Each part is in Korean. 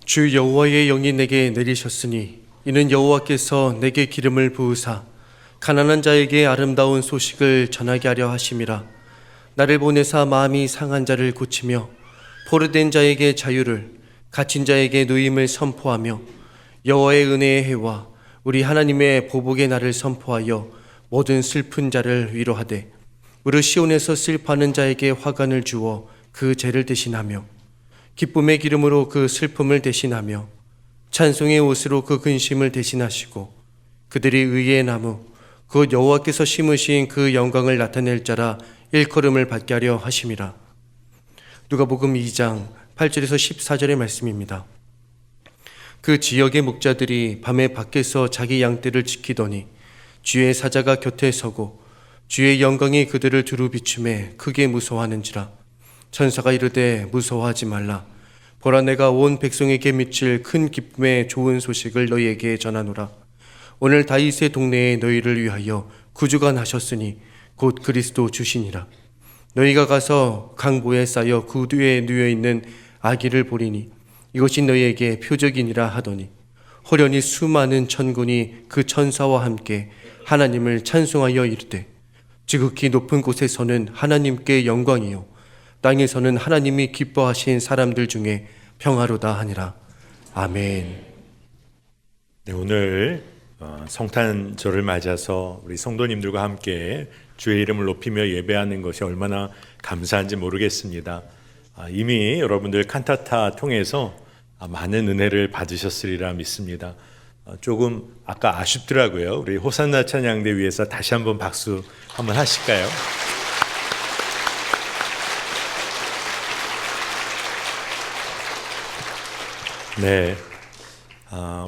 주 여호와의 영이 내게 내리셨으니 이는 여호와께서 내게 기름을 부으사 가난한 자에게 아름다운 소식을 전하게 하려 하심이라. 나를 보내사 마음이 상한 자를 고치며 포로된 자에게 자유를, 갇힌 자에게 누임을 선포하며 여호와의 은혜의 해와 우리 하나님의 보복의 날을 선포하여 모든 슬픈 자를 위로하되 무릇 시온에서 슬퍼하는 자에게 화관을 주어 그 죄를 대신하며 기쁨의 기름으로 그 슬픔을 대신하며 찬송의 옷으로 그 근심을 대신하시고 그들이 의의 나무 곧 여호와께서 심으신 그 영광을 나타낼 자라 일컬음을 받게 하려 하심이라. 누가복음 2장 8절에서 14절의 말씀입니다. 그 지역의 목자들이 밤에 밖에서 자기 양떼를 지키더니 주의 사자가 곁에 서고 주의 영광이 그들을 두루 비추매 크게 무서워하는지라. 천사가 이르되 무서워하지 말라. 보라, 내가 온 백성에게 미칠 큰 기쁨의 좋은 소식을 너희에게 전하노라. 오늘 다윗의 동네에 너희를 위하여 구주가 나셨으니 곧 그리스도 주시니라. 너희가 가서 강보에 쌓여 구두에 누워있는 아기를 보리니 이것이 너희에게 표적이니라 하더니 호련히 수많은 천군이 그 천사와 함께 하나님을 찬송하여 이르되 지극히 높은 곳에서는 하나님께 영광이요 땅에서는 하나님이 기뻐하신 사람들 중에 평화로다 하니라. 아멘. 네, 오늘 성탄절을 맞아서 우리 성도님들과 함께 주의 이름을 높이며 예배하는 것이 얼마나 감사한지 모르겠습니다. 이미 여러분들 칸타타 통해서 많은 은혜를 받으셨으리라 믿습니다. 조금 아까 아쉽더라고요. 우리 호산나 찬양대 위에서 다시 한번 박수 한번 하실까요? 네,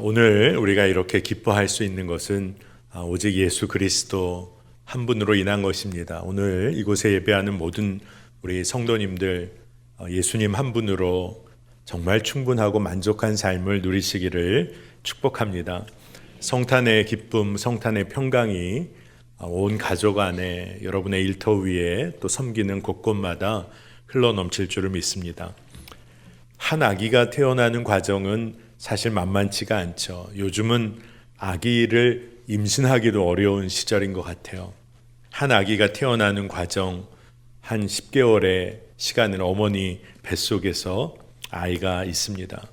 오늘 우리가 이렇게 기뻐할 수 있는 것은 오직 예수 그리스도 한 분으로 인한 것입니다. 오늘 이곳에 예배하는 모든 우리 성도님들 예수님 한 분으로 정말 충분하고 만족한 삶을 누리시기를 축복합니다. 성탄의 기쁨, 성탄의 평강이 온 가족 안에 여러분의 일터 위에 또 섬기는 곳곳마다 흘러넘칠 줄을 믿습니다. 한 아기가 태어나는 과정은 사실 만만치가 않죠. 요즘은 아기를 임신하기도 어려운 시절인 것 같아요. 한 아기가 태어나는 과정, 한 10개월의 시간을 어머니 뱃속에서 아이가 있습니다.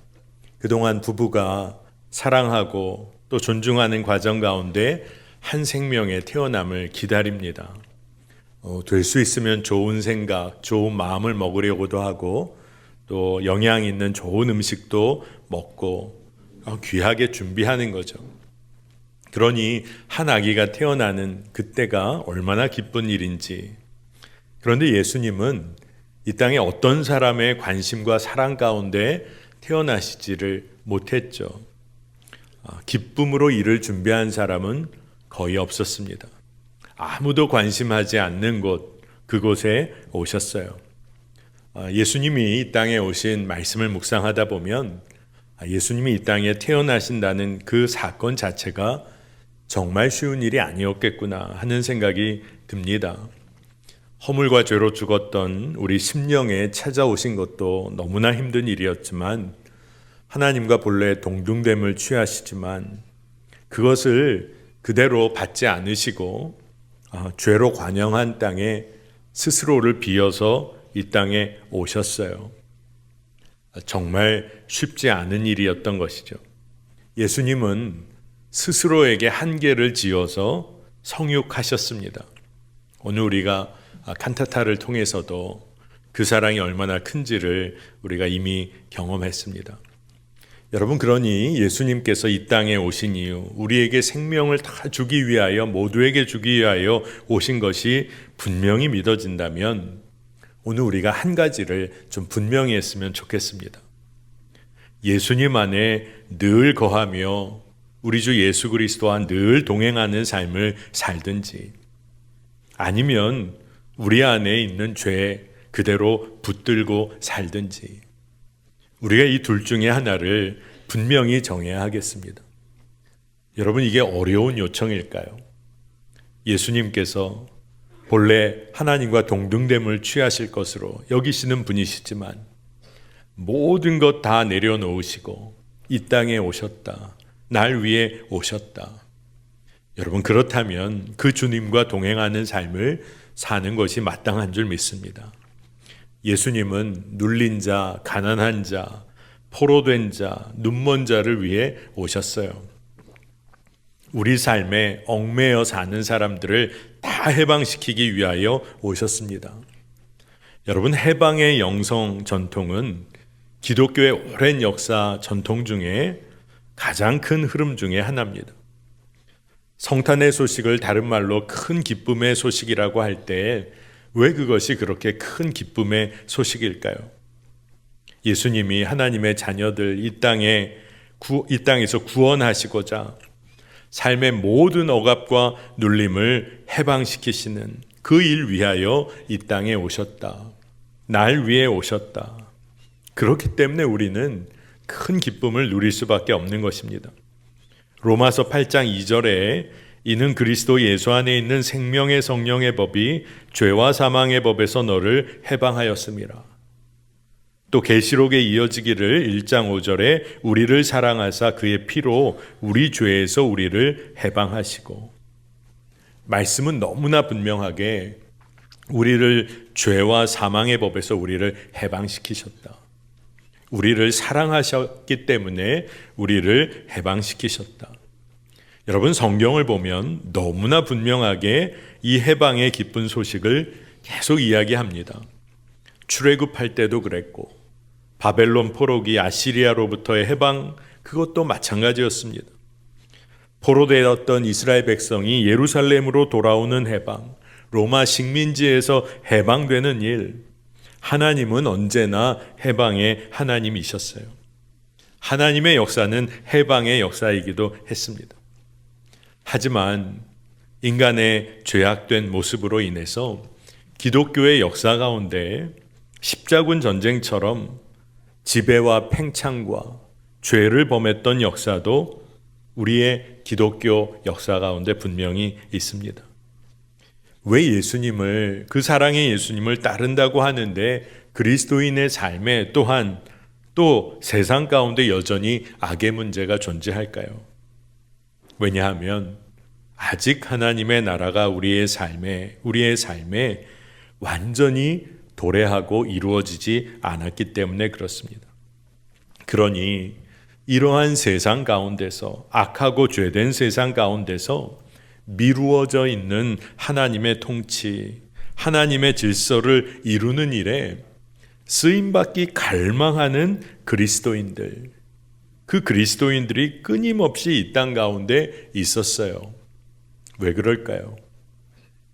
그동안 부부가 사랑하고 또 존중하는 과정 가운데 한 생명의 태어남을 기다립니다. 될 수 있으면 좋은 생각, 좋은 마음을 먹으려고도 하고 또 영양 있는 좋은 음식도 먹고 귀하게 준비하는 거죠. 그러니 한 아기가 태어나는 그때가 얼마나 기쁜 일인지. 그런데 예수님은 이 땅에 어떤 사람의 관심과 사랑 가운데 태어나시지를 못했죠. 기쁨으로 이를 준비한 사람은 거의 없었습니다. 아무도 관심하지 않는 곳, 그곳에 오셨어요. 예수님이 이 땅에 오신 말씀을 묵상하다 보면 예수님이 이 땅에 태어나신다는 그 사건 자체가 정말 쉬운 일이 아니었겠구나 하는 생각이 듭니다. 허물과 죄로 죽었던 우리 심령에 찾아오신 것도 너무나 힘든 일이었지만 하나님과 본래 동등됨을 취하시지만 그것을 그대로 받지 않으시고 죄로 관영한 땅에 스스로를 비어서 이 땅에 오셨어요. 정말 쉽지 않은 일이었던 것이죠. 예수님은 스스로에게 한계를 지어서 성육하셨습니다. 오늘 우리가 칸타타를 통해서도 그 사랑이 얼마나 큰지를 우리가 이미 경험했습니다. 여러분, 그러니 예수님께서 이 땅에 오신 이유, 우리에게 생명을 다 주기 위하여, 모두에게 주기 위하여 오신 것이 분명히 믿어진다면 오늘 우리가 한 가지를 좀 분명히 했으면 좋겠습니다. 예수님 안에 늘 거하며 우리 주 예수 그리스도와 늘 동행하는 삶을 살든지 아니면 우리 안에 있는 죄 그대로 붙들고 살든지 우리가 이 둘 중에 하나를 분명히 정해야 하겠습니다. 여러분, 이게 어려운 요청일까요? 예수님께서 본래 하나님과 동등됨을 취하실 것으로 여기시는 분이시지만 모든 것 다 내려놓으시고 이 땅에 오셨다. 날 위해 오셨다. 여러분, 그렇다면 그 주님과 동행하는 삶을 사는 것이 마땅한 줄 믿습니다. 예수님은 눌린 자, 가난한 자, 포로된 자, 눈먼 자를 위해 오셨어요. 우리 삶에 얽매여 사는 사람들을 다 해방시키기 위하여 오셨습니다. 여러분, 해방의 영성 전통은 기독교의 오랜 역사 전통 중에 가장 큰 흐름 중에 하나입니다. 성탄의 소식을 다른 말로 큰 기쁨의 소식이라고 할 때 왜 그것이 그렇게 큰 기쁨의 소식일까요? 예수님이 하나님의 자녀들 이 땅에서 구원하시고자 삶의 모든 억압과 눌림을 해방시키시는 그 일 위하여 이 땅에 오셨다. 날 위해 오셨다. 그렇기 때문에 우리는 큰 기쁨을 누릴 수밖에 없는 것입니다. 로마서 8장 2절에 이는 그리스도 예수 안에 있는 생명의 성령의 법이 죄와 사망의 법에서 너를 해방하였음이라. 또 계시록에 이어지기를 1장 5절에 우리를 사랑하사 그의 피로 우리 죄에서 우리를 해방하시고, 말씀은 너무나 분명하게 우리를 죄와 사망의 법에서 우리를 해방시키셨다. 우리를 사랑하셨기 때문에 우리를 해방시키셨다. 여러분, 성경을 보면 너무나 분명하게 이 해방의 기쁜 소식을 계속 이야기합니다. 출애굽할 때도 그랬고, 바벨론 포로기 아시리아로부터의 해방, 그것도 마찬가지였습니다. 포로되었던 이스라엘 백성이 예루살렘으로 돌아오는 해방, 로마 식민지에서 해방되는 일, 하나님은 언제나 해방의 하나님이셨어요. 하나님의 역사는 해방의 역사이기도 했습니다. 하지만 인간의 죄악된 모습으로 인해서 기독교의 역사 가운데 십자군 전쟁처럼 지배와 팽창과 죄를 범했던 역사도 우리의 기독교 역사 가운데 분명히 있습니다. 왜 예수님을, 그 사랑의 예수님을 따른다고 하는데 그리스도인의 삶에 또한 또 세상 가운데 여전히 악의 문제가 존재할까요? 왜냐하면 아직 하나님의 나라가 우리의 삶에 완전히 도래하고 이루어지지 않았기 때문에 그렇습니다. 그러니 이러한 세상 가운데서, 악하고 죄된 세상 가운데서 미루어져 있는 하나님의 통치, 하나님의 질서를 이루는 일에 쓰임받기 갈망하는 그리스도인들, 그 그리스도인들이 끊임없이 이 땅 가운데 있었어요. 왜 그럴까요?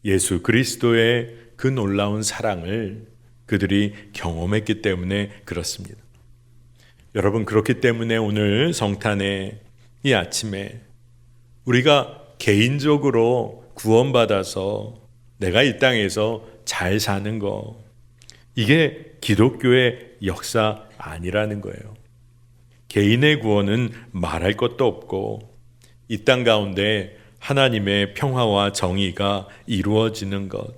예수 그리스도의 그 놀라운 사랑을 그들이 경험했기 때문에 그렇습니다. 여러분, 그렇기 때문에 오늘 성탄의 이 아침에 우리가 개인적으로 구원받아서 내가 이 땅에서 잘 사는 거, 이게 기독교의 역사 아니라는 거예요. 개인의 구원은 말할 것도 없고 이 땅 가운데 하나님의 평화와 정의가 이루어지는 것,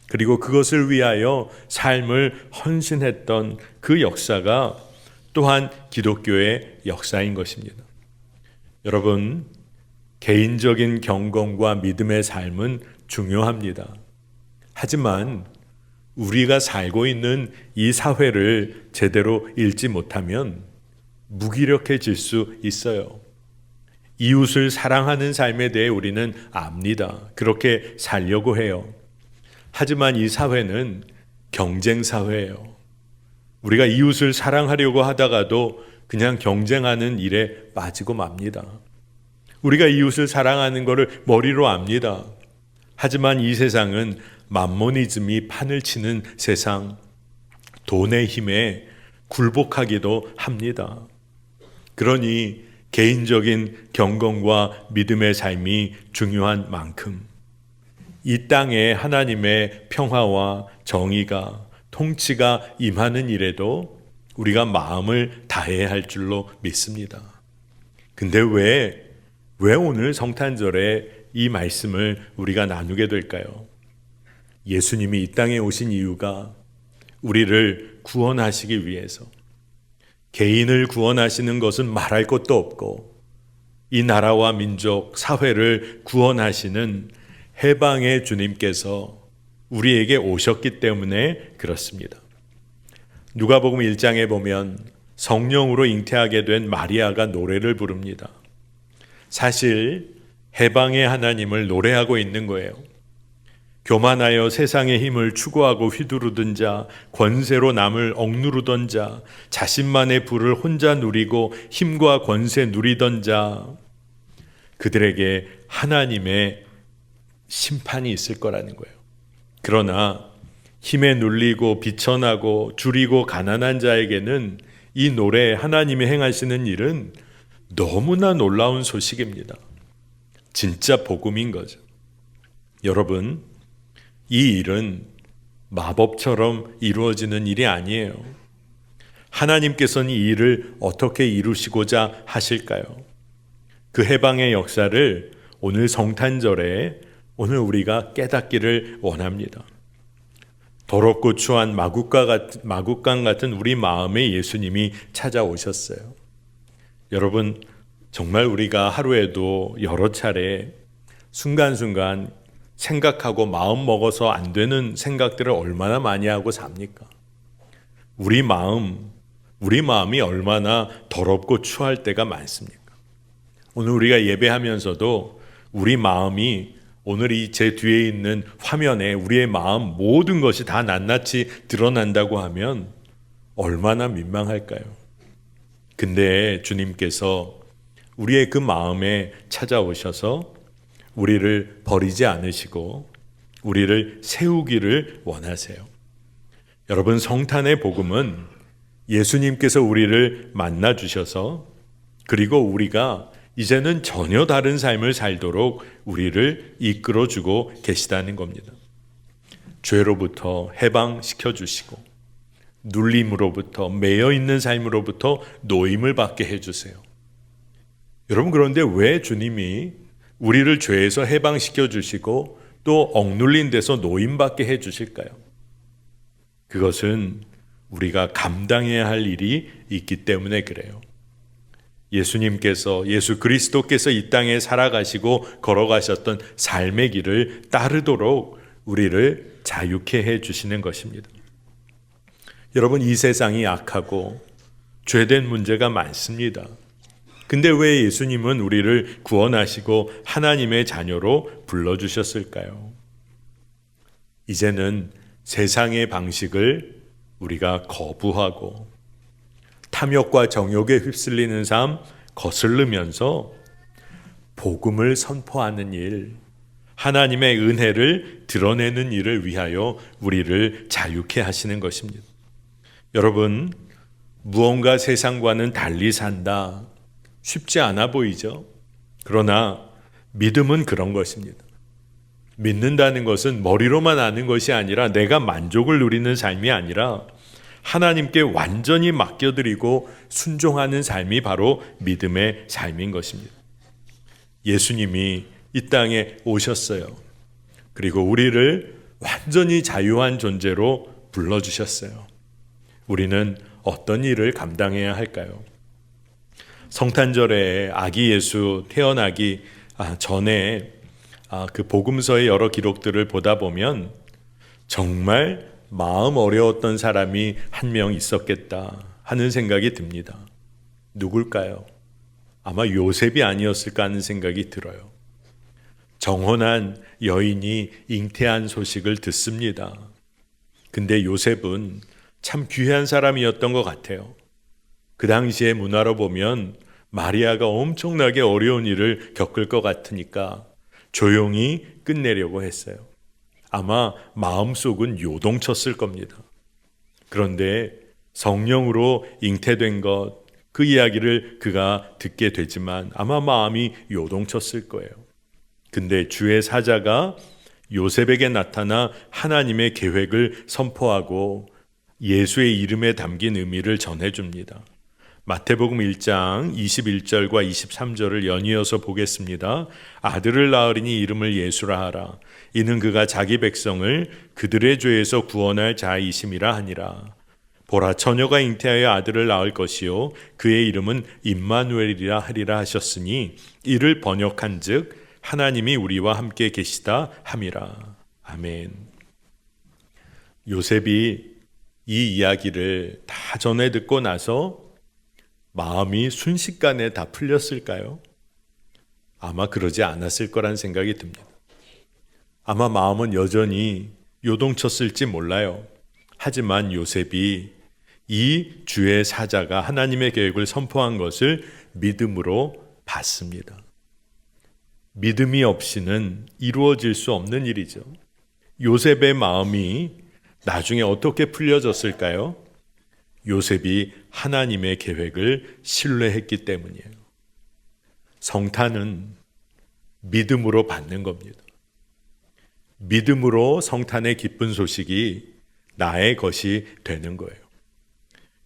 그리고 그것을 위하여 삶을 헌신했던 그 역사가 또한 기독교의 역사인 것입니다. 여러분, 개인적인 경건과 믿음의 삶은 중요합니다. 하지만 우리가 살고 있는 이 사회를 제대로 읽지 못하면 무기력해질 수 있어요. 이웃을 사랑하는 삶에 대해 우리는 압니다. 그렇게 살려고 해요. 하지만 이 사회는 경쟁 사회예요. 우리가 이웃을 사랑하려고 하다가도 그냥 경쟁하는 일에 빠지고 맙니다. 우리가 이웃을 사랑하는 것을 머리로 압니다. 하지만 이 세상은 맘모니즘이 판을 치는 세상, 돈의 힘에 굴복하기도 합니다. 그러니 개인적인 경건과 믿음의 삶이 중요한 만큼 이 땅에 하나님의 평화와 정의가, 통치가 임하는 일에도 우리가 마음을 다해야 할 줄로 믿습니다. 근데 왜 오늘 성탄절에 이 말씀을 우리가 나누게 될까요? 예수님이 이 땅에 오신 이유가 우리를 구원하시기 위해서, 개인을 구원하시는 것은 말할 것도 없고 이 나라와 민족, 사회를 구원하시는 해방의 주님께서 우리에게 오셨기 때문에 그렇습니다. 누가복음 1장에 보면 성령으로 잉태하게 된 마리아가 노래를 부릅니다. 사실 해방의 하나님을 노래하고 있는 거예요. 교만하여 세상의 힘을 추구하고 휘두르던 자, 권세로 남을 억누르던 자, 자신만의 부를 혼자 누리고 힘과 권세 누리던 자, 그들에게 하나님의 심판이 있을 거라는 거예요. 그러나 힘에 눌리고 비천하고 줄이고 가난한 자에게는 이 노래 하나님이 행하시는 일은 너무나 놀라운 소식입니다. 진짜 복음인 거죠. 여러분, 이 일은 마법처럼 이루어지는 일이 아니에요. 하나님께서는 이 일을 어떻게 이루시고자 하실까요? 그 해방의 역사를 오늘 성탄절에 오늘 우리가 깨닫기를 원합니다. 더럽고 추한 마국간 같은 우리 마음에 예수님이 찾아오셨어요. 여러분, 정말 우리가 하루에도 여러 차례 순간순간 생각하고 마음 먹어서 안 되는 생각들을 얼마나 많이 하고 삽니까? 우리 마음이 얼마나 더럽고 추할 때가 많습니까? 오늘 우리가 예배하면서도 우리 마음이 오늘 이 제 뒤에 있는 화면에 우리의 마음 모든 것이 다 낱낱이 드러난다고 하면 얼마나 민망할까요? 근데 주님께서 우리의 그 마음에 찾아오셔서 우리를 버리지 않으시고 우리를 세우기를 원하세요. 여러분, 성탄의 복음은 예수님께서 우리를 만나 주셔서 그리고 우리가 이제는 전혀 다른 삶을 살도록 우리를 이끌어주고 계시다는 겁니다. 죄로부터 해방시켜 주시고 눌림으로부터 매여 있는 삶으로부터 노임을 받게 해주세요. 여러분, 그런데 왜 주님이 우리를 죄에서 해방시켜 주시고 또 억눌린 데서 노임받게 해 주실까요? 그것은 우리가 감당해야 할 일이 있기 때문에 그래요. 예수 그리스도께서 이 땅에 살아가시고 걸어가셨던 삶의 길을 따르도록 우리를 자유케 해 주시는 것입니다. 여러분, 이 세상이 악하고 죄된 문제가 많습니다. 근데 왜 예수님은 우리를 구원하시고 하나님의 자녀로 불러주셨을까요? 이제는 세상의 방식을 우리가 거부하고 탐욕과 정욕에 휩쓸리는 삶 거스르면서 복음을 선포하는 일, 하나님의 은혜를 드러내는 일을 위하여 우리를 자유케 하시는 것입니다. 여러분, 무언가 세상과는 달리 산다. 쉽지 않아 보이죠? 그러나 믿음은 그런 것입니다. 믿는다는 것은 머리로만 아는 것이 아니라 내가 만족을 누리는 삶이 아니라 하나님께 완전히 맡겨드리고 순종하는 삶이 바로 믿음의 삶인 것입니다. 예수님이 이 땅에 오셨어요. 그리고 우리를 완전히 자유한 존재로 불러주셨어요. 우리는 어떤 일을 감당해야 할까요? 성탄절에 아기 예수 태어나기 전에 그 복음서의 여러 기록들을 보다 보면 정말 마음 어려웠던 사람이 한 명 있었겠다 하는 생각이 듭니다. 누굴까요? 아마 요셉이 아니었을까 하는 생각이 들어요. 정혼한 여인이 잉태한 소식을 듣습니다. 근데 요셉은 참 귀한 사람이었던 것 같아요. 그 당시의 문화로 보면 마리아가 엄청나게 어려운 일을 겪을 것 같으니까 조용히 끝내려고 했어요. 아마 마음속은 요동쳤을 겁니다. 그런데 성령으로 잉태된 것, 그 이야기를 그가 듣게 되지만 아마 마음이 요동쳤을 거예요. 근데 주의 사자가 요셉에게 나타나 하나님의 계획을 선포하고 예수의 이름에 담긴 의미를 전해줍니다. 마태복음 1장 21절과 23절을 연이어서 보겠습니다. 아들을 낳으리니 이름을 예수라 하라. 이는 그가 자기 백성을 그들의 죄에서 구원할 자이심이라 하니라. 보라, 처녀가 잉태하여 아들을 낳을 것이요 그의 이름은 임마누엘이라 하리라 하셨으니 이를 번역한즉 하나님이 우리와 함께 계시다 함이라. 아멘. 요셉이 이 이야기를 다 전해 듣고 나서 마음이 순식간에 다 풀렸을까요? 아마 그러지 않았을 거란 생각이 듭니다. 아마 마음은 여전히 요동쳤을지 몰라요. 하지만 요셉이 이 주의 사자가 하나님의 계획을 선포한 것을 믿음으로 받습니다. 믿음이 없이는 이루어질 수 없는 일이죠. 요셉의 마음이 나중에 어떻게 풀려졌을까요? 요셉이 하나님의 계획을 신뢰했기 때문이에요. 성탄은 믿음으로 받는 겁니다. 믿음으로 성탄의 기쁜 소식이 나의 것이 되는 거예요.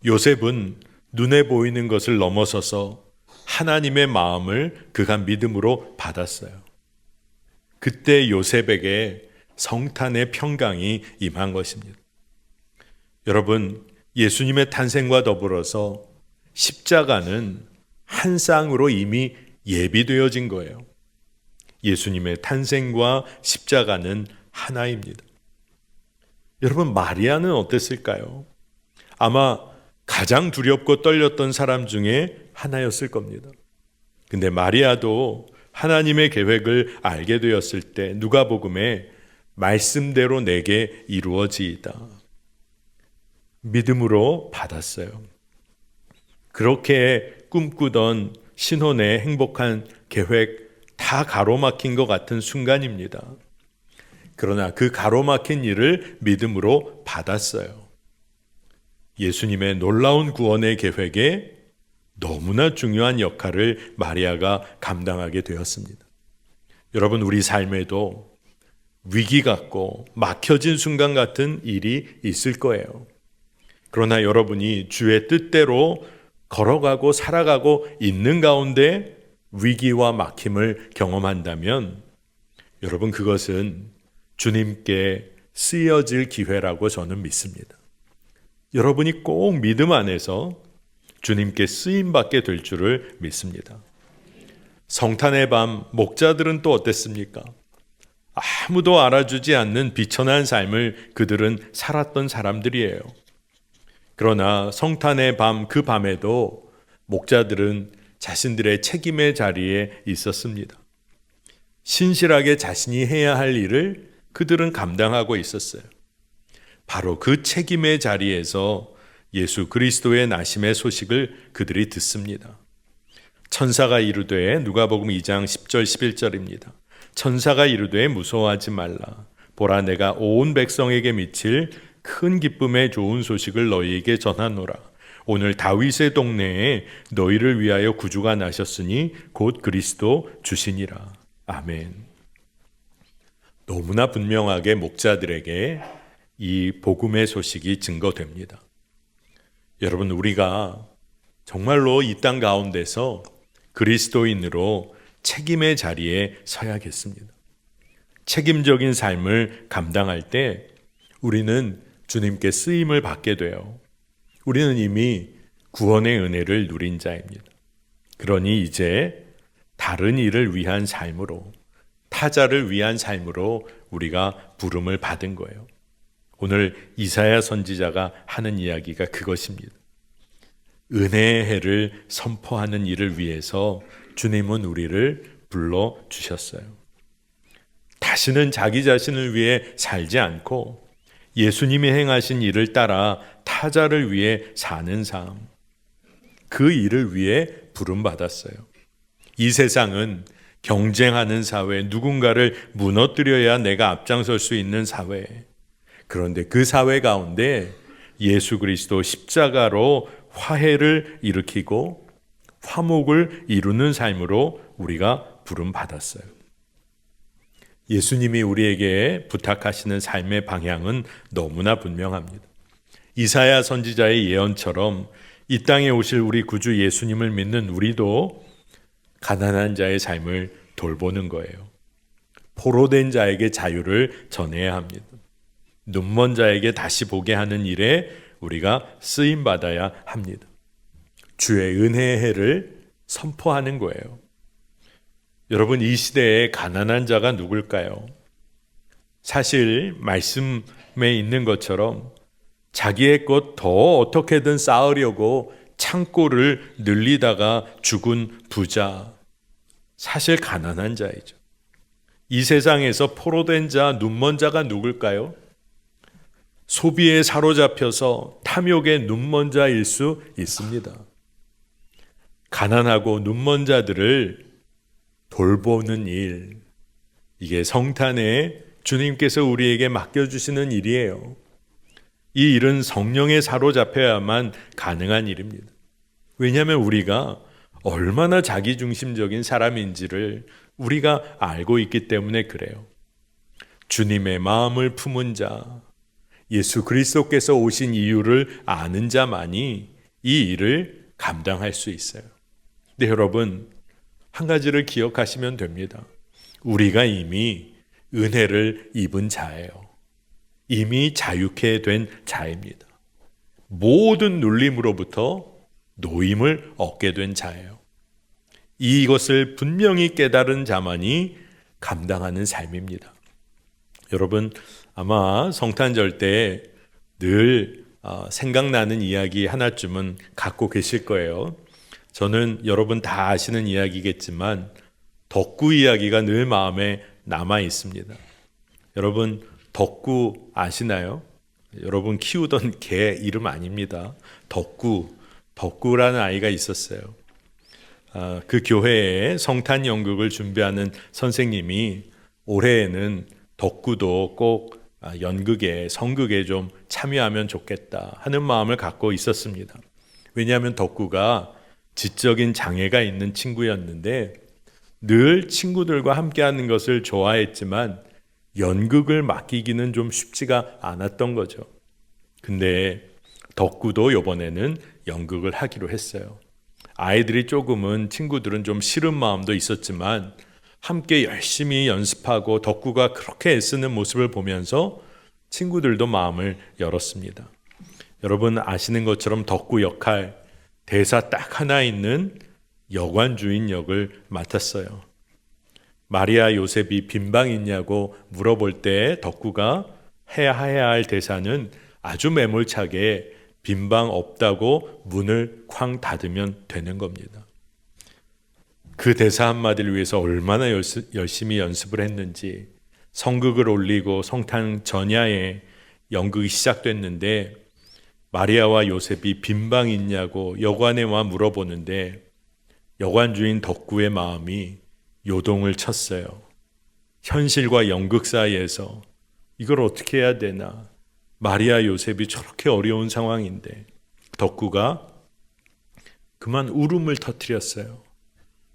요셉은 눈에 보이는 것을 넘어서서 하나님의 마음을 그가 믿음으로 받았어요. 그때 요셉에게 성탄의 평강이 임한 것입니다. 여러분, 예수님의 탄생과 더불어서 십자가는 한 쌍으로 이미 예비되어진 거예요. 예수님의 탄생과 십자가는 하나입니다. 여러분, 마리아는 어땠을까요? 아마 가장 두렵고 떨렸던 사람 중에 하나였을 겁니다. 근데 마리아도 하나님의 계획을 알게 되었을 때 누가복음에 말씀대로 내게 이루어지이다. 믿음으로 받았어요. 그렇게 꿈꾸던 신혼의 행복한 계획 다 가로막힌 것 같은 순간입니다. 그러나 그 가로막힌 일을 믿음으로 받았어요. 예수님의 놀라운 구원의 계획에 너무나 중요한 역할을 마리아가 감당하게 되었습니다. 여러분, 우리 삶에도 위기 같고 막혀진 순간 같은 일이 있을 거예요. 그러나 여러분이 주의 뜻대로 걸어가고 살아가고 있는 가운데 위기와 막힘을 경험한다면 여러분, 그것은 주님께 쓰여질 기회라고 저는 믿습니다. 여러분이 꼭 믿음 안에서 주님께 쓰임받게 될 줄을 믿습니다. 성탄의 밤 목자들은 또 어땠습니까? 아무도 알아주지 않는 비천한 삶을 그들은 살았던 사람들이에요. 그러나 성탄의 밤 그 밤에도 목자들은 자신들의 책임의 자리에 있었습니다. 신실하게 자신이 해야 할 일을 그들은 감당하고 있었어요. 바로 그 책임의 자리에서 예수 그리스도의 나심의 소식을 그들이 듣습니다. 천사가 이르되, 누가복음 2장 10절 11절입니다. 천사가 이르되 무서워하지 말라. 보라, 내가 온 백성에게 미칠 큰 기쁨의 좋은 소식을 너희에게 전하노라. 오늘 다윗의 동네에 너희를 위하여 구주가 나셨으니 곧 그리스도 주시니라. 아멘. 너무나 분명하게 목자들에게 이 복음의 소식이 증거됩니다. 여러분, 우리가 정말로 이 땅 가운데서 그리스도인으로 책임의 자리에 서야겠습니다. 책임적인 삶을 감당할 때 우리는 주님께 쓰임을 받게 돼요. 우리는 이미 구원의 은혜를 누린 자입니다. 그러니 이제 다른 일을 위한 삶으로, 타자를 위한 삶으로 우리가 부름을 받은 거예요. 오늘 이사야 선지자가 하는 이야기가 그것입니다. 은혜의 해를 선포하는 일을 위해서 주님은 우리를 불러주셨어요. 다시는 자기 자신을 위해 살지 않고 예수님이 행하신 일을 따라 타자를 위해 사는 삶, 그 일을 위해 부름받았어요. 이 세상은 경쟁하는 사회, 누군가를 무너뜨려야 내가 앞장설 수 있는 사회. 그런데 그 사회 가운데 예수 그리스도 십자가로 화해를 일으키고 화목을 이루는 삶으로 우리가 부름받았어요. 예수님이 우리에게 부탁하시는 삶의 방향은 너무나 분명합니다. 이사야 선지자의 예언처럼 이 땅에 오실 우리 구주 예수님을 믿는 우리도 가난한 자의 삶을 돌보는 거예요. 포로된 자에게 자유를 전해야 합니다. 눈먼 자에게 다시 보게 하는 일에 우리가 쓰임 받아야 합니다. 주의 은혜의 해를 선포하는 거예요. 여러분, 이 시대에 가난한 자가 누굴까요? 사실 말씀에 있는 것처럼 자기의 것 더 어떻게든 쌓으려고 창고를 늘리다가 죽은 부자, 사실 가난한 자이죠. 이 세상에서 포로된 자, 눈먼 자가 누굴까요? 소비에 사로잡혀서 탐욕에 눈먼 자일 수 있습니다. 가난하고 눈먼 자들을 돌보는 일, 이게 성탄에 주님께서 우리에게 맡겨주시는 일이에요. 이 일은 성령에 사로잡혀야만 가능한 일입니다. 왜냐하면 우리가 얼마나 자기중심적인 사람인지를 우리가 알고 있기 때문에 그래요. 주님의 마음을 품은 자, 예수 그리스도께서 오신 이유를 아는 자만이 이 일을 감당할 수 있어요. 근데 여러분, 한 가지를 기억하시면 됩니다. 우리가 이미 은혜를 입은 자예요. 이미 자유케 된 자입니다. 모든 눌림으로부터 노임을 얻게 된 자예요. 이것을 분명히 깨달은 자만이 감당하는 삶입니다. 여러분, 아마 성탄절 때 늘 생각나는 이야기 하나쯤은 갖고 계실 거예요. 저는 여러분 다 아시는 이야기겠지만 덕구 이야기가 늘 마음에 남아 있습니다. 여러분, 덕구 아시나요? 여러분 키우던 개 이름 아닙니다. 덕구라는 아이가 있었어요. 그 교회에 성탄 연극을 준비하는 선생님이 올해에는 덕구도 꼭 연극에, 성극에 좀 참여하면 좋겠다 하는 마음을 갖고 있었습니다. 왜냐하면 덕구가 지적인 장애가 있는 친구였는데 늘 친구들과 함께하는 것을 좋아했지만 연극을 맡기기는 좀 쉽지가 않았던 거죠. 근데 덕구도 이번에는 연극을 하기로 했어요. 아이들이 조금은, 친구들은 좀 싫은 마음도 있었지만 함께 열심히 연습하고 덕구가 그렇게 애쓰는 모습을 보면서 친구들도 마음을 열었습니다. 여러분 아시는 것처럼 덕구 역할, 대사 딱 하나 있는 여관주인 역을 맡았어요. 마리아 요셉이 빈방 있냐고 물어볼 때 덕구가 해야 할 대사는 아주 매몰차게 빈방 없다고 문을 쾅 닫으면 되는 겁니다. 그 대사 한마디를 위해서 얼마나 열심히 연습을 했는지, 성극을 올리고 성탄 전야에 연극이 시작됐는데 마리아와 요셉이 빈방 있냐고 여관에 와 물어보는데 여관주인 덕구의 마음이 요동을 쳤어요. 현실과 연극 사이에서 이걸 어떻게 해야 되나. 마리아 요셉이 저렇게 어려운 상황인데 덕구가 그만 울음을 터뜨렸어요.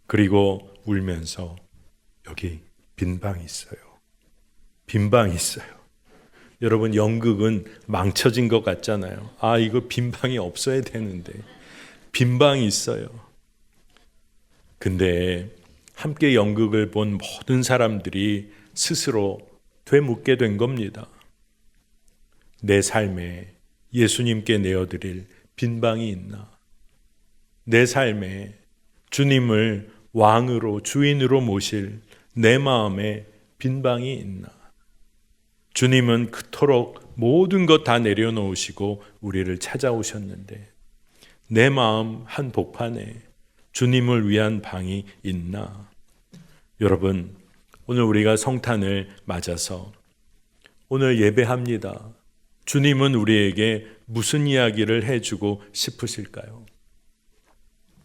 그리고 울면서 여기 빈방이 있어요. 빈방이 있어요. 여러분, 연극은 망쳐진 것 같잖아요. 이거 빈방이 없어야 되는데 빈방이 있어요. 근데 함께 연극을 본 모든 사람들이 스스로 되묻게 된 겁니다. 내 삶에 예수님께 내어드릴 빈방이 있나? 내 삶에 주님을 왕으로, 주인으로 모실 내 마음에 빈방이 있나? 주님은 그토록 모든 것 다 내려놓으시고 우리를 찾아오셨는데 내 마음 한 복판에 주님을 위한 방이 있나? 여러분, 오늘 우리가 성탄을 맞아서 오늘 예배합니다. 주님은 우리에게 무슨 이야기를 해주고 싶으실까요?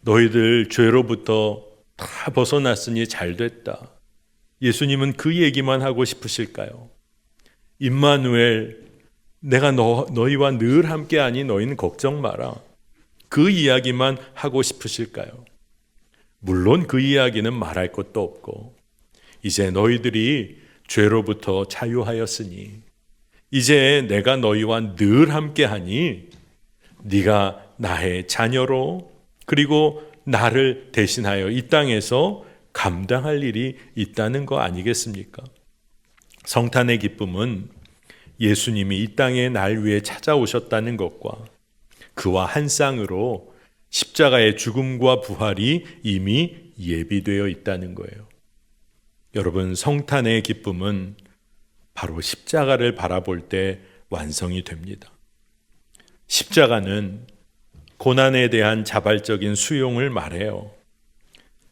너희들 죄로부터 다 벗어났으니 잘됐다. 예수님은 그 얘기만 하고 싶으실까요? 임마누엘, 내가 너희와 늘 함께하니 너희는 걱정 마라. 그 이야기만 하고 싶으실까요? 물론 그 이야기는 말할 것도 없고 이제 너희들이 죄로부터 자유하였으니 이제 내가 너희와 늘 함께하니 네가 나의 자녀로 그리고 나를 대신하여 이 땅에서 감당할 일이 있다는 거 아니겠습니까? 성탄의 기쁨은 예수님이 이 땅에 날 위해 찾아오셨다는 것과 그와 한 쌍으로 십자가의 죽음과 부활이 이미 예비되어 있다는 거예요. 여러분, 성탄의 기쁨은 바로 십자가를 바라볼 때 완성이 됩니다. 십자가는 고난에 대한 자발적인 수용을 말해요.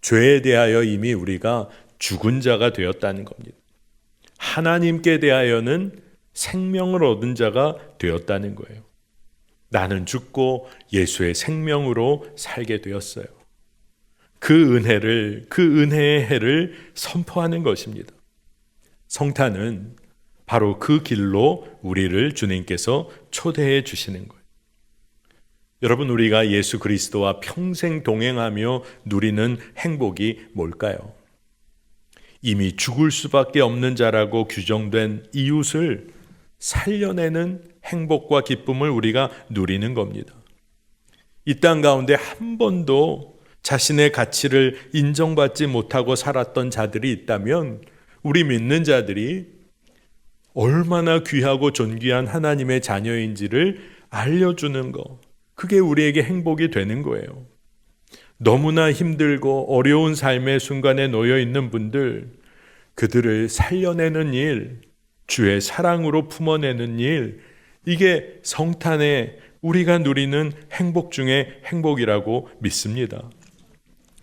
죄에 대하여 이미 우리가 죽은 자가 되었다는 겁니다. 하나님께 대하여는 생명을 얻은 자가 되었다는 거예요. 나는 죽고 예수의 생명으로 살게 되었어요. 그 은혜의 해를 선포하는 것입니다. 성탄은 바로 그 길로 우리를 주님께서 초대해 주시는 거예요. 여러분, 우리가 예수 그리스도와 평생 동행하며 누리는 행복이 뭘까요? 이미 죽을 수밖에 없는 자라고 규정된 이웃을 살려내는 행복과 기쁨을 우리가 누리는 겁니다. 이 땅 가운데 한 번도 자신의 가치를 인정받지 못하고 살았던 자들이 있다면 우리 믿는 자들이 얼마나 귀하고 존귀한 하나님의 자녀인지를 알려주는 것, 그게 우리에게 행복이 되는 거예요. 너무나 힘들고 어려운 삶의 순간에 놓여 있는 분들, 그들을 살려내는 일, 주의 사랑으로 품어내는 일, 이게 성탄에 우리가 누리는 행복 중에 행복이라고 믿습니다.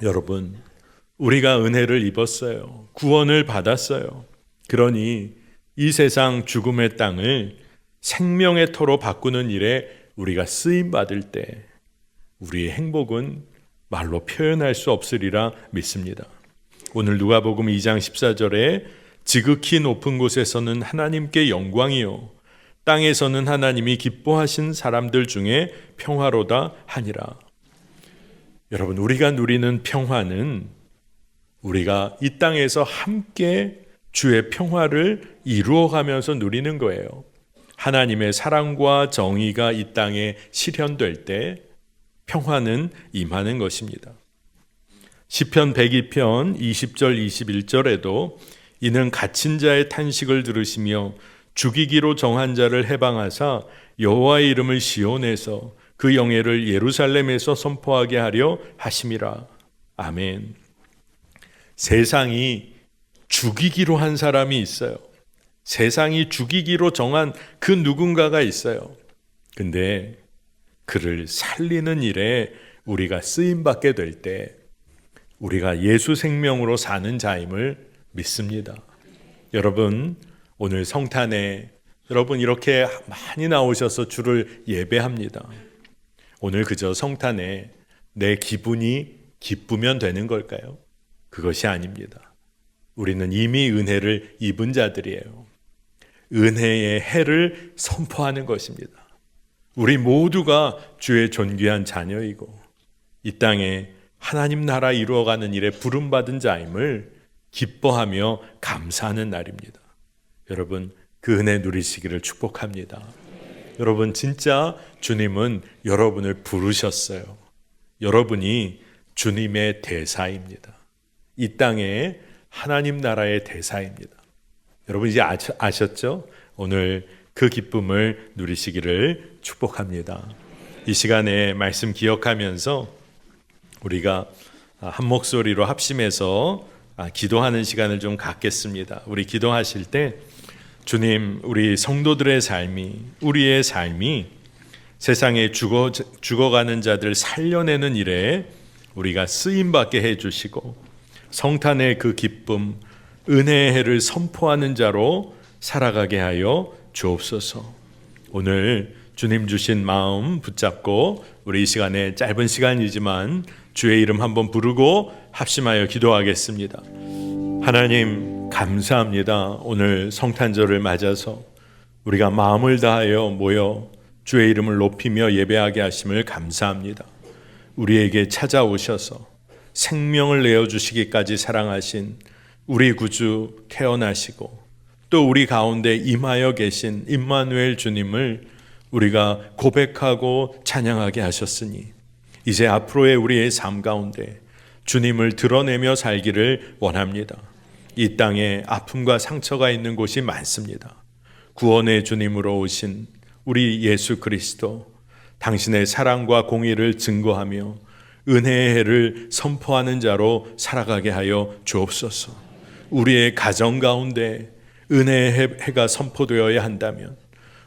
여러분, 우리가 은혜를 입었어요. 구원을 받았어요. 그러니 이 세상 죽음의 땅을 생명의 터로 바꾸는 일에 우리가 쓰임 받을 때 우리의 행복은 말로 표현할 수 없으리라 믿습니다. 오늘 누가복음 2장 14절에 지극히 높은 곳에서는 하나님께 영광이요 땅에서는 하나님이 기뻐하신 사람들 중에 평화로다 하니라. 여러분, 우리가 누리는 평화는 우리가 이 땅에서 함께 주의 평화를 이루어가면서 누리는 거예요. 하나님의 사랑과 정의가 이 땅에 실현될 때 평화는 임하는 것입니다. 시편 102편 20절 21절에도 이는 갇힌 자의 탄식을 들으시며 죽이기로 정한 자를 해방하사 여호와의 이름을 시온에서 그 영예를 예루살렘에서 선포하게 하려 하심이라. 아멘. 세상이 죽이기로 한 사람이 있어요. 세상이 죽이기로 정한 그 누군가가 있어요. 근데 그를 살리는 일에 우리가 쓰임받게 될 때 우리가 예수 생명으로 사는 자임을 믿습니다. 여러분, 오늘 성탄에 여러분 이렇게 많이 나오셔서 주를 예배합니다. 오늘 그저 성탄에 내 기분이 기쁘면 되는 걸까요? 그것이 아닙니다. 우리는 이미 은혜를 입은 자들이에요. 은혜의 해를 선포하는 것입니다. 우리 모두가 주의 존귀한 자녀이고 이 땅에 하나님 나라 이루어가는 일에 부름받은 자임을 기뻐하며 감사하는 날입니다. 여러분, 그 은혜 누리시기를 축복합니다. 여러분, 진짜 주님은 여러분을 부르셨어요. 여러분이 주님의 대사입니다. 이 땅에 하나님 나라의 대사입니다. 여러분 이제 아셨죠? 오늘 그 기쁨을 누리시기를 축복합니다. 이 시간에 말씀 기억하면서 우리가 한 목소리로 합심해서 기도하는 시간을 좀 갖겠습니다. 우리 기도하실 때 주님, 우리 성도들의 삶이, 우리의 삶이 세상에 죽어가는 자들 살려내는 일에 우리가 쓰임받게 해주시고 성탄의 그 기쁨, 은혜의 해를 선포하는 자로 살아가게 하여 주옵소서. 오늘 주님 주신 마음 붙잡고 우리 이 시간에 짧은 시간이지만 주의 이름 한번 부르고 합심하여 기도하겠습니다. 하나님 감사합니다. 오늘 성탄절을 맞아서 우리가 마음을 다하여 모여 주의 이름을 높이며 예배하게 하심을 감사합니다. 우리에게 찾아오셔서 생명을 내어주시기까지 사랑하신 우리 구주 태어나시고 또 우리 가운데 임하여 계신 임마누엘 주님을 우리가 고백하고 찬양하게 하셨으니 이제 앞으로의 우리의 삶 가운데 주님을 드러내며 살기를 원합니다. 이 땅에 아픔과 상처가 있는 곳이 많습니다. 구원의 주님으로 오신 우리 예수 그리스도, 당신의 사랑과 공의를 증거하며 은혜의 해를 선포하는 자로 살아가게 하여 주옵소서. 우리의 가정 가운데 은혜의 해가 선포되어야 한다면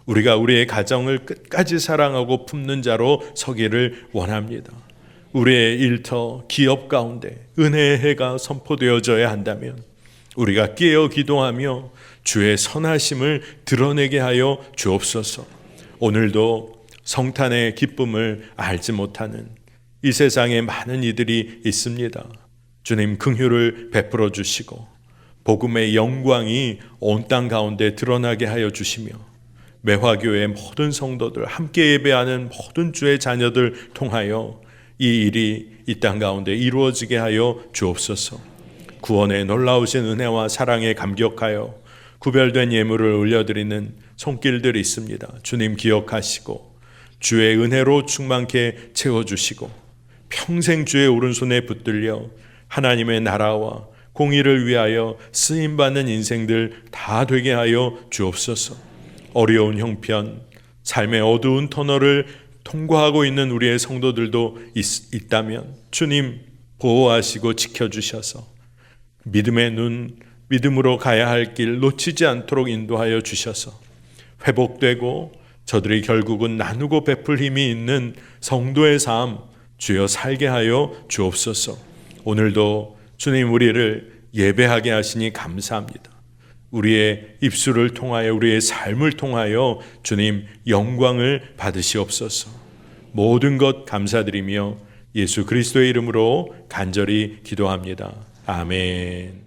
우리가 우리의 가정을 끝까지 사랑하고 품는 자로 서기를 원합니다. 우리의 일터, 기업 가운데 은혜의 해가 선포되어져야 한다면 우리가 깨어 기도하며 주의 선하심을 드러내게 하여 주옵소서. 오늘도 성탄의 기쁨을 알지 못하는 이 세상에 많은 이들이 있습니다. 주님 긍휼을 베풀어 주시고 복음의 영광이 온 땅 가운데 드러나게 하여 주시며 매화교회 모든 성도들, 함께 예배하는 모든 주의 자녀들 통하여 이 일이 이 땅 가운데 이루어지게 하여 주옵소서. 구원의 놀라우신 은혜와 사랑에 감격하여 구별된 예물을 올려드리는 손길들이 있습니다. 주님 기억하시고 주의 은혜로 충만케 채워주시고 평생 주의 오른손에 붙들려 하나님의 나라와 공의를 위하여 쓰임받는 인생들 다 되게 하여 주옵소서. 어려운 형편, 삶의 어두운 터널을 통과하고 있는 우리의 성도들도 있다면 주님 보호하시고 지켜주셔서 믿음의 눈, 믿음으로 가야 할 길 놓치지 않도록 인도하여 주셔서 회복되고 저들이 결국은 나누고 베풀 힘이 있는 성도의 삶 주여 살게 하여 주옵소서. 오늘도 주님 우리를 예배하게 하시니 감사합니다. 우리의 입술을 통하여 우리의 삶을 통하여 주님 영광을 받으시옵소서. 모든 것 감사드리며 예수 그리스도의 이름으로 간절히 기도합니다. 아멘.